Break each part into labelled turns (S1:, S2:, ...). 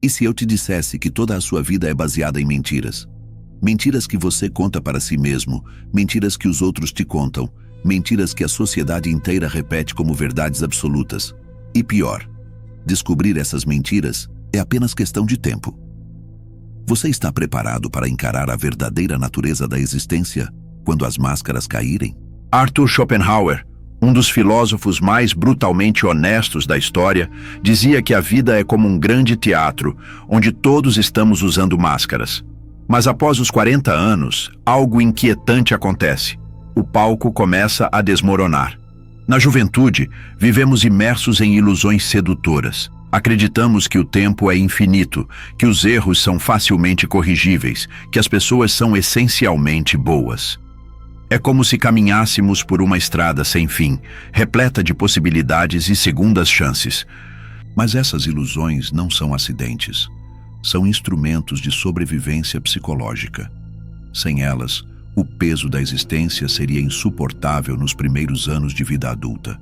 S1: E se eu te dissesse que toda a sua vida é baseada em mentiras? Mentiras que você conta para si mesmo, mentiras que os outros te contam, mentiras que a sociedade inteira repete como verdades absolutas. E pior, descobrir essas mentiras é apenas questão de tempo. Você está preparado para encarar a verdadeira natureza da existência quando as máscaras caírem?
S2: Arthur Schopenhauer, um dos filósofos mais brutalmente honestos da história, dizia que a vida é como um grande teatro, onde todos estamos usando máscaras. Mas após os 40 anos, algo inquietante acontece. O palco começa a desmoronar. Na juventude, vivemos imersos em ilusões sedutoras. Acreditamos que o tempo é infinito, que os erros são facilmente corrigíveis, que as pessoas são essencialmente boas. É como se caminhássemos por uma estrada sem fim, repleta de possibilidades e segundas chances.
S1: Mas essas ilusões não são acidentes. São instrumentos de sobrevivência psicológica. Sem elas, o peso da existência seria insuportável nos primeiros anos de vida adulta.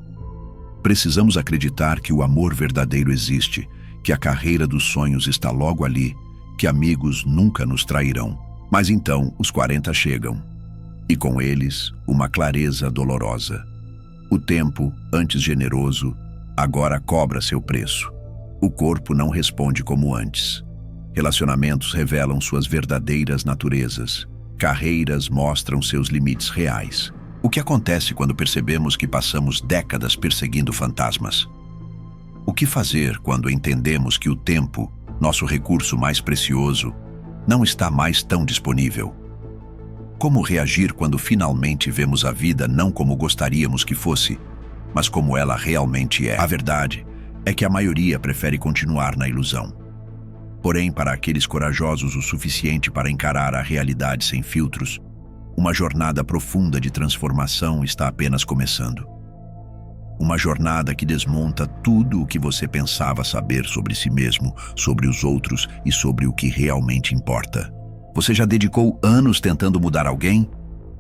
S1: Precisamos acreditar que o amor verdadeiro existe, que a carreira dos sonhos está logo ali, que amigos nunca nos trairão. Mas então os 40 chegam. E com eles, uma clareza dolorosa. O tempo, antes generoso, agora cobra seu preço. O corpo não responde como antes. Relacionamentos revelam suas verdadeiras naturezas. Carreiras mostram seus limites reais. O que acontece quando percebemos que passamos décadas perseguindo fantasmas? O que fazer quando entendemos que o tempo, nosso recurso mais precioso, não está mais tão disponível? Como reagir quando finalmente vemos a vida não como gostaríamos que fosse, mas como ela realmente é? A verdade é que a maioria prefere continuar na ilusão. Porém, para aqueles corajosos o suficiente para encarar a realidade sem filtros, uma jornada profunda de transformação está apenas começando. Uma jornada que desmonta tudo o que você pensava saber sobre si mesmo, sobre os outros e sobre o que realmente importa. Você já dedicou anos tentando mudar alguém?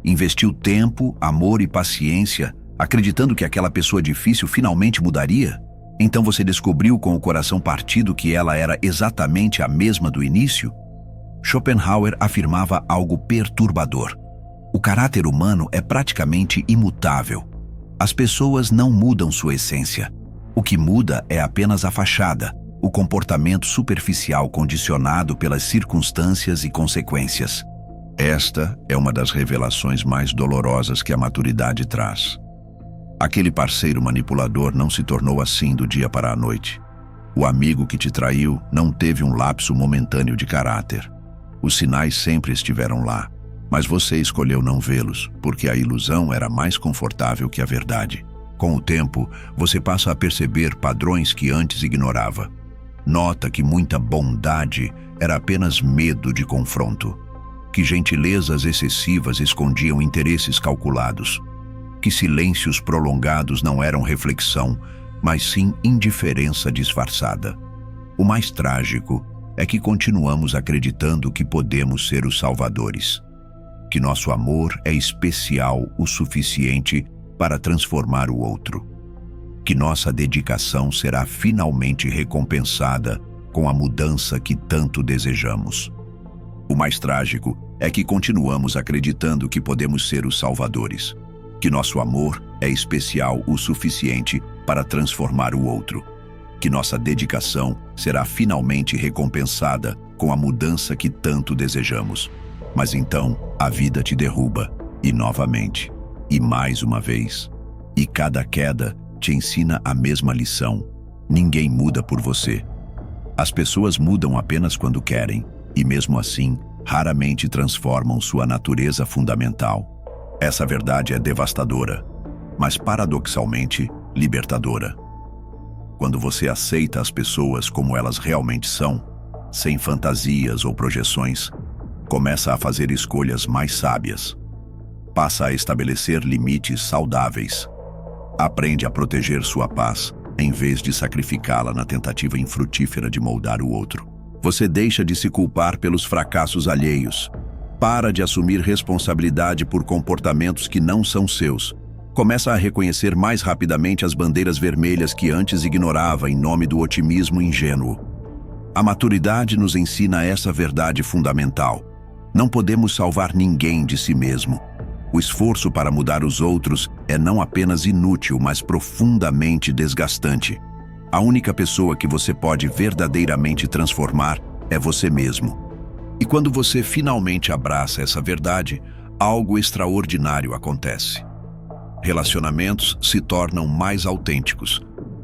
S1: Investiu tempo, amor e paciência, acreditando que aquela pessoa difícil finalmente mudaria? Então você descobriu com o coração partido que ela era exatamente a mesma do início? Schopenhauer afirmava algo perturbador. O caráter humano é praticamente imutável. As pessoas não mudam sua essência. O que muda é apenas a fachada, o comportamento superficial condicionado pelas circunstâncias e consequências. Esta é uma das revelações mais dolorosas que a maturidade traz. Aquele parceiro manipulador não se tornou assim do dia para a noite. O amigo que te traiu não teve um lapso momentâneo de caráter. Os sinais sempre estiveram lá, mas você escolheu não vê-los, porque a ilusão era mais confortável que a verdade. Com o tempo, você passa a perceber padrões que antes ignorava. Nota que muita bondade era apenas medo de confronto, que gentilezas excessivas escondiam interesses calculados, que silêncios prolongados não eram reflexão, mas sim indiferença disfarçada. O mais trágico é que continuamos acreditando que podemos ser os salvadores, que nosso amor é especial o suficiente para transformar o outro, que nossa dedicação será finalmente recompensada com a mudança que tanto desejamos. O mais trágico é que continuamos acreditando que podemos ser os salvadores, que nosso amor é especial o suficiente para transformar o outro, que nossa dedicação será finalmente recompensada com a mudança que tanto desejamos. Mas então a vida te derruba, e novamente, e mais uma vez, e cada queda te ensina a mesma lição: ninguém muda por você. As pessoas mudam apenas quando querem, e mesmo assim, raramente transformam sua natureza fundamental. Essa verdade é devastadora, mas paradoxalmente libertadora. Quando você aceita as pessoas como elas realmente são, sem fantasias ou projeções, começa a fazer escolhas mais sábias. Passa a estabelecer limites saudáveis. Aprende a proteger sua paz, em vez de sacrificá-la na tentativa infrutífera de moldar o outro. Você deixa de se culpar pelos fracassos alheios. Para de assumir responsabilidade por comportamentos que não são seus. Começa a reconhecer mais rapidamente as bandeiras vermelhas que antes ignorava em nome do otimismo ingênuo. A maturidade nos ensina essa verdade fundamental. Não podemos salvar ninguém de si mesmo. O esforço para mudar os outros é não apenas inútil, mas profundamente desgastante. A única pessoa que você pode verdadeiramente transformar é você mesmo. E quando você finalmente abraça essa verdade, algo extraordinário acontece. Relacionamentos se tornam mais autênticos,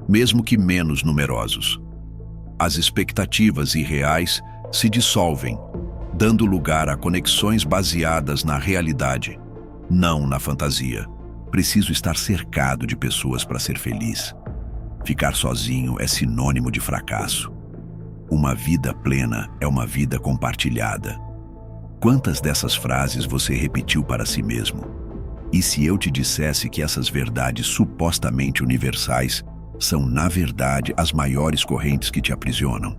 S1: mesmo que menos numerosos. As expectativas irreais se dissolvem, dando lugar a conexões baseadas na realidade, não na fantasia. Preciso estar cercado de pessoas para ser feliz. Ficar sozinho é sinônimo de fracasso. Uma vida plena é uma vida compartilhada. Quantas dessas frases você repetiu para si mesmo? E se eu te dissesse que essas verdades supostamente universais são, na verdade, as maiores correntes que te aprisionam?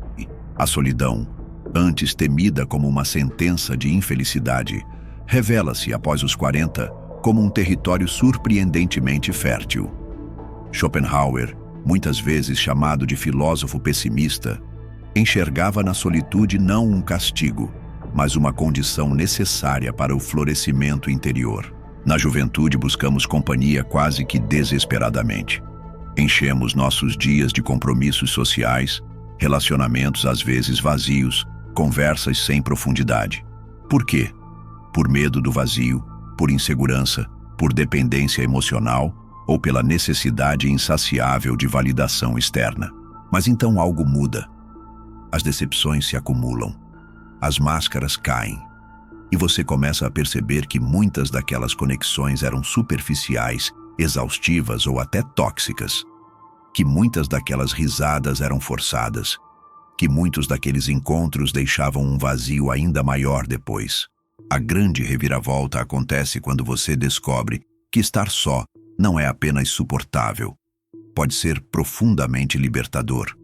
S1: A solidão, antes temida como uma sentença de infelicidade, revela-se após os 40 como um território surpreendentemente fértil. Schopenhauer, muitas vezes chamado de filósofo pessimista, enxergava na solitude não um castigo, mas uma condição necessária para o florescimento interior. Na juventude buscamos companhia quase que desesperadamente. Enchemos nossos dias de compromissos sociais, relacionamentos às vezes vazios, conversas sem profundidade. Por quê? Por medo do vazio, por insegurança, por dependência emocional ou pela necessidade insaciável de validação externa. Mas então algo muda. As decepções se acumulam, as máscaras caem, e você começa a perceber que muitas daquelas conexões eram superficiais, exaustivas ou até tóxicas, que muitas daquelas risadas eram forçadas, que muitos daqueles encontros deixavam um vazio ainda maior depois. A grande reviravolta acontece quando você descobre que estar só não é apenas suportável, pode ser profundamente libertador.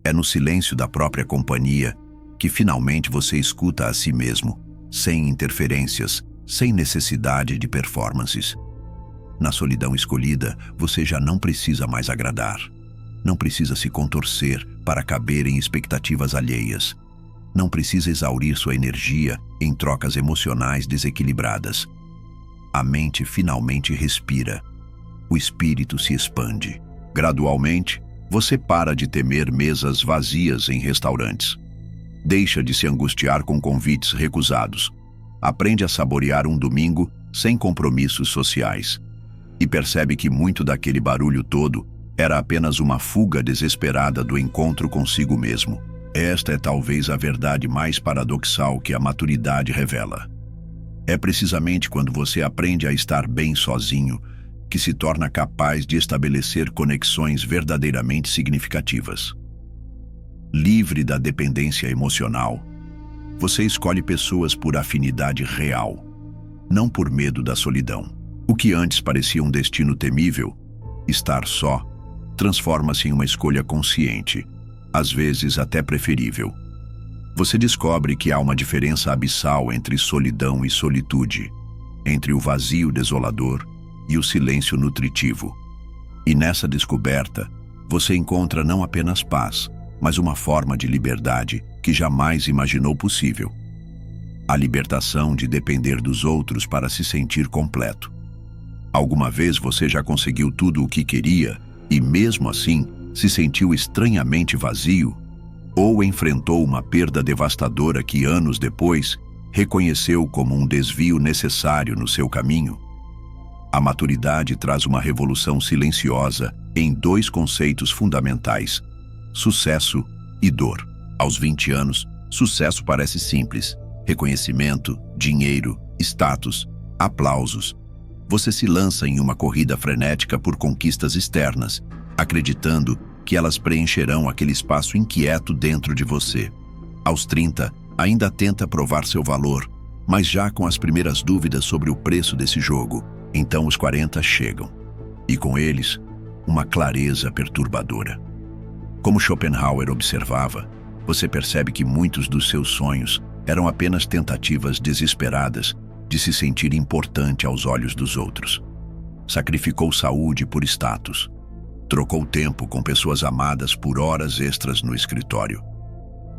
S1: É no silêncio da própria companhia que finalmente você escuta a si mesmo, sem interferências, sem necessidade de performances. Na solidão escolhida, você já não precisa mais agradar. Não precisa se contorcer para caber em expectativas alheias. Não precisa exaurir sua energia em trocas emocionais desequilibradas. A mente finalmente respira. O espírito se expande. Gradualmente, você para de temer mesas vazias em restaurantes. Deixa de se angustiar com convites recusados. Aprende a saborear um domingo sem compromissos sociais. E percebe que muito daquele barulho todo era apenas uma fuga desesperada do encontro consigo mesmo. Esta é talvez a verdade mais paradoxal que a maturidade revela. É precisamente quando você aprende a estar bem sozinho que se torna capaz de estabelecer conexões verdadeiramente significativas. Livre da dependência emocional, você escolhe pessoas por afinidade real, não por medo da solidão. O que antes parecia um destino temível, estar só, transforma-se em uma escolha consciente, às vezes até preferível. Você descobre que há uma diferença abissal entre solidão e solitude, entre o vazio desolador e o silêncio nutritivo. E nessa descoberta, você encontra não apenas paz, mas uma forma de liberdade que jamais imaginou possível. A libertação de depender dos outros para se sentir completo. Alguma vez você já conseguiu tudo o que queria e, mesmo assim, se sentiu estranhamente vazio? Ou enfrentou uma perda devastadora que, anos depois, reconheceu como um desvio necessário no seu caminho? A maturidade traz uma revolução silenciosa em dois conceitos fundamentais: sucesso e dor. Aos 20 anos, sucesso parece simples: reconhecimento, dinheiro, status, aplausos. Você se lança em uma corrida frenética por conquistas externas, acreditando que elas preencherão aquele espaço inquieto dentro de você. Aos 30, ainda tenta provar seu valor, mas já com as primeiras dúvidas sobre o preço desse jogo. Então os 40 chegam, e com eles, uma clareza perturbadora. Como Schopenhauer observava, você percebe que muitos dos seus sonhos eram apenas tentativas desesperadas de se sentir importante aos olhos dos outros. Sacrificou saúde por status. Trocou tempo com pessoas amadas por horas extras no escritório.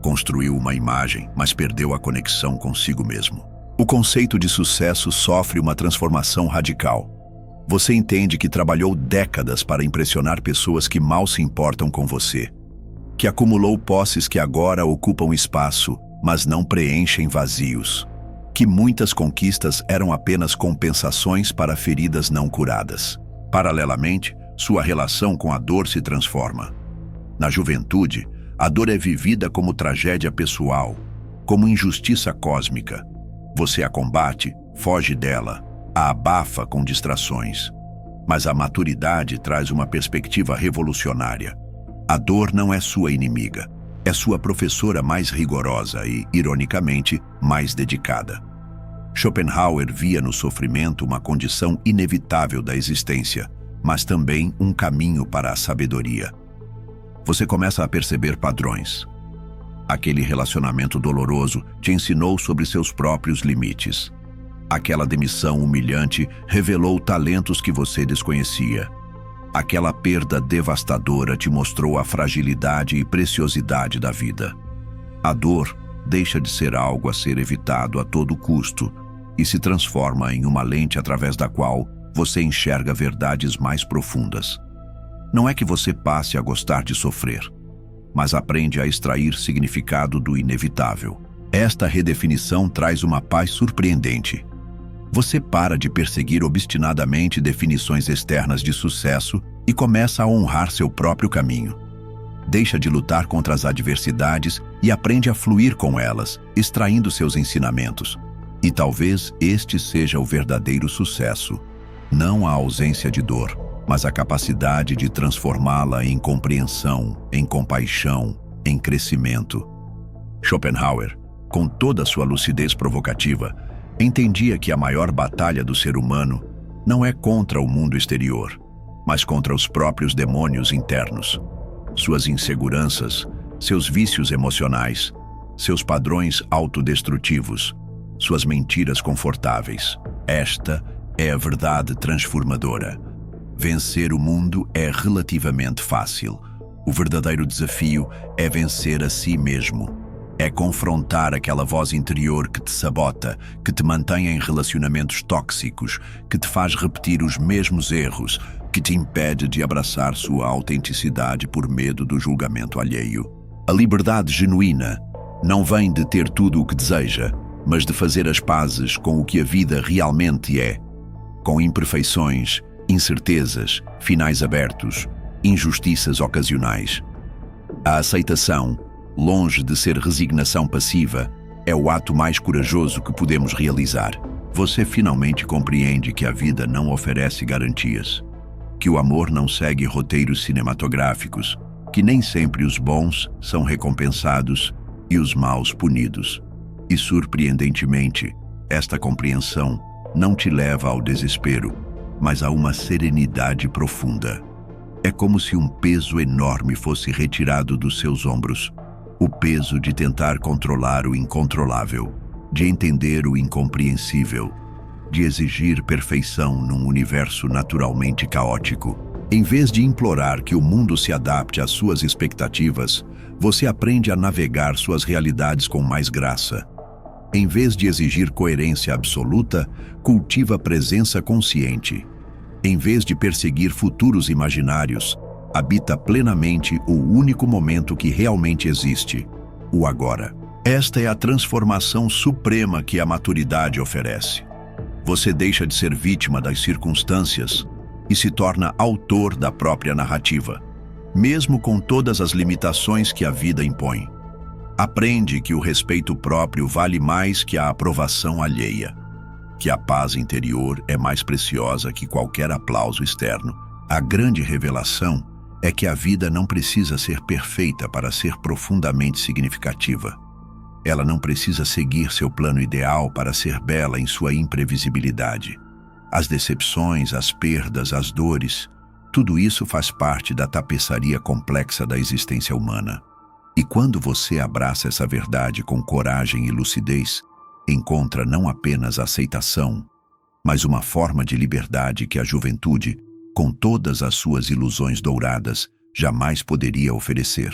S1: Construiu uma imagem, mas perdeu a conexão consigo mesmo. O conceito de sucesso sofre uma transformação radical. Você entende que trabalhou décadas para impressionar pessoas que mal se importam com você, que acumulou posses que agora ocupam espaço, mas não preenchem vazios, que muitas conquistas eram apenas compensações para feridas não curadas. Paralelamente, sua relação com a dor se transforma. Na juventude, a dor é vivida como tragédia pessoal, como injustiça cósmica. Você a combate, foge dela, a abafa com distrações. Mas a maturidade traz uma perspectiva revolucionária. A dor não é sua inimiga, é sua professora mais rigorosa e, ironicamente, mais dedicada. Schopenhauer via no sofrimento uma condição inevitável da existência, mas também um caminho para a sabedoria. Você começa a perceber padrões. Aquele relacionamento doloroso te ensinou sobre seus próprios limites. Aquela demissão humilhante revelou talentos que você desconhecia. Aquela perda devastadora te mostrou a fragilidade e preciosidade da vida. A dor deixa de ser algo a ser evitado a todo custo e se transforma em uma lente através da qual você enxerga verdades mais profundas. Não é que você passe a gostar de sofrer, mas aprende a extrair significado do inevitável. Esta redefinição traz uma paz surpreendente. Você para de perseguir obstinadamente definições externas de sucesso e começa a honrar seu próprio caminho. Deixa de lutar contra as adversidades e aprende a fluir com elas, extraindo seus ensinamentos. E talvez este seja o verdadeiro sucesso, não a ausência de dor, mas a capacidade de transformá-la em compreensão, em compaixão, em crescimento. Schopenhauer, com toda a sua lucidez provocativa, entendia que a maior batalha do ser humano não é contra o mundo exterior, mas contra os próprios demônios internos. Suas inseguranças, seus vícios emocionais, seus padrões autodestrutivos, suas mentiras confortáveis. Esta é a verdade transformadora. Vencer o mundo é relativamente fácil. O verdadeiro desafio é vencer a si mesmo. É confrontar aquela voz interior que te sabota, que te mantém em relacionamentos tóxicos, que te faz repetir os mesmos erros, que te impede de abraçar sua autenticidade por medo do julgamento alheio. A liberdade genuína não vem de ter tudo o que deseja, mas de fazer as pazes com o que a vida realmente é, com imperfeições, incertezas, finais abertos, injustiças ocasionais. A aceitação, longe de ser resignação passiva, é o ato mais corajoso que podemos realizar. Você finalmente compreende que a vida não oferece garantias, que o amor não segue roteiros cinematográficos, que nem sempre os bons são recompensados e os maus punidos. E, surpreendentemente, esta compreensão não te leva ao desespero, mas a uma serenidade profunda. É como se um peso enorme fosse retirado dos seus ombros. O peso de tentar controlar o incontrolável, de entender o incompreensível, de exigir perfeição num universo naturalmente caótico. Em vez de implorar que o mundo se adapte às suas expectativas, você aprende a navegar suas realidades com mais graça. Em vez de exigir coerência absoluta, cultiva presença consciente. Em vez de perseguir futuros imaginários, habita plenamente o único momento que realmente existe, o agora. Esta é a transformação suprema que a maturidade oferece. Você deixa de ser vítima das circunstâncias e se torna autor da própria narrativa, mesmo com todas as limitações que a vida impõe. Aprende que o respeito próprio vale mais que a aprovação alheia, que a paz interior é mais preciosa que qualquer aplauso externo. A grande revelação é que a vida não precisa ser perfeita para ser profundamente significativa. Ela não precisa seguir seu plano ideal para ser bela em sua imprevisibilidade. As decepções, as perdas, as dores, tudo isso faz parte da tapeçaria complexa da existência humana. E quando você abraça essa verdade com coragem e lucidez, encontra não apenas aceitação, mas uma forma de liberdade que a juventude, com todas as suas ilusões douradas, jamais poderia oferecer.